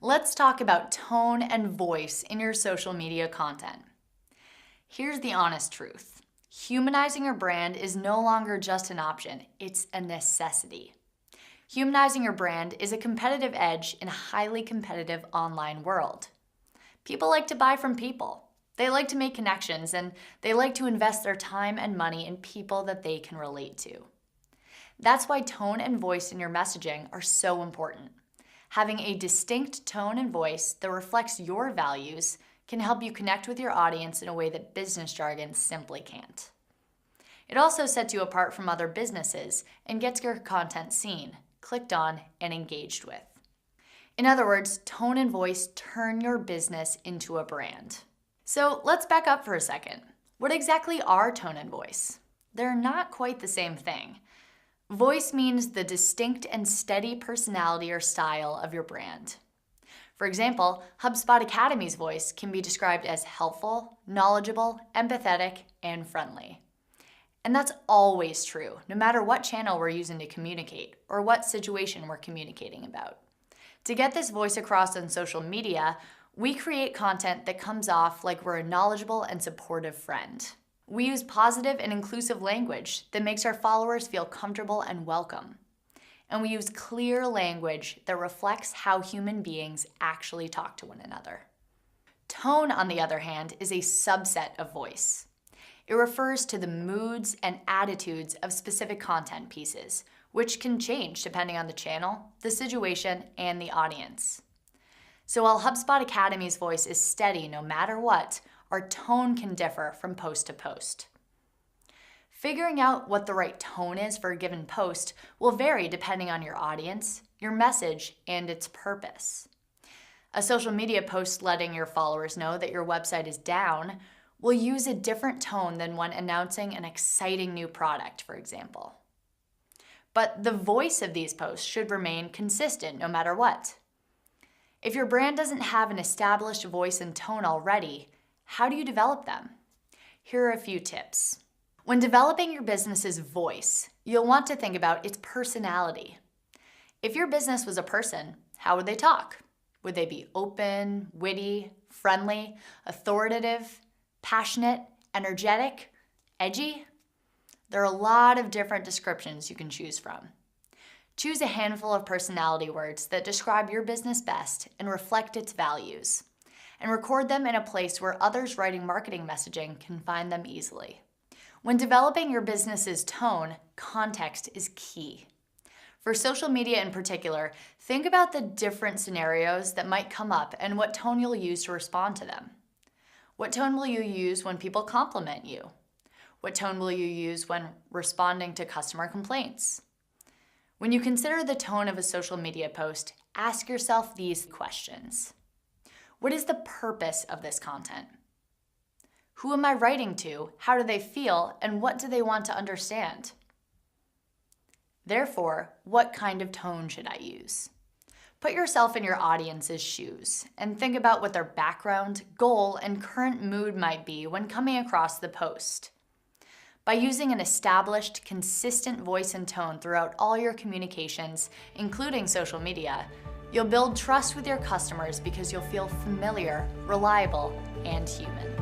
Let's talk about tone and voice in your social media content. Here's the honest truth. Humanizing your brand is no longer just an option, it's a necessity. Humanizing your brand is a competitive edge in a highly competitive online world. People like to buy from people. They like to make connections, and they like to invest their time and money in people that they can relate to. That's why tone and voice in your messaging are so important. Having a distinct tone and voice that reflects your values can help you connect with your audience in a way that business jargon simply can't. It also sets you apart from other businesses and gets your content seen, clicked on, and engaged with. In other words, tone and voice turn your business into a brand. So let's back up for a second. What exactly are tone and voice? They're not quite the same thing. Voice means the distinct and steady personality or style of your brand. For example, HubSpot Academy's voice can be described as helpful, knowledgeable, empathetic, and friendly. And that's always true, no matter what channel we're using to communicate or what situation we're communicating about. To get this voice across on social media, we create content that comes off like we're a knowledgeable and supportive friend. We use positive and inclusive language that makes our followers feel comfortable and welcome. And we use clear language that reflects how human beings actually talk to one another. Tone, on the other hand, is a subset of voice. It refers to the moods and attitudes of specific content pieces, which can change depending on the channel, the situation, and the audience. So while HubSpot Academy's voice is steady no matter what, our tone can differ from post to post. Figuring out what the right tone is for a given post will vary depending on your audience, your message, and its purpose. A social media post letting your followers know that your website is down will use a different tone than when announcing an exciting new product, for example. But the voice of these posts should remain consistent no matter what. If your brand doesn't have an established voice and tone already, how do you develop them? Here are a few tips. When developing your business's voice, you'll want to think about its personality. If your business was a person, how would they talk? Would they be open, witty, friendly, authoritative, passionate, energetic, edgy? There are a lot of different descriptions you can choose from. Choose a handful of personality words that describe your business best and reflect its values, and record them in a place where others writing marketing messaging can find them easily. When developing your business's tone, context is key. For social media in particular, think about the different scenarios that might come up and what tone you'll use to respond to them. What tone will you use when people compliment you? What tone will you use when responding to customer complaints? When you consider the tone of a social media post, ask yourself these questions. What is the purpose of this content? Who am I writing to? How do they feel? And what do they want to understand? Therefore, what kind of tone should I use? Put yourself in your audience's shoes and think about what their background, goal, and current mood might be when coming across the post. By using an established, consistent voice and tone throughout all your communications, including social media, you'll build trust with your customers because you'll feel familiar, reliable, and human.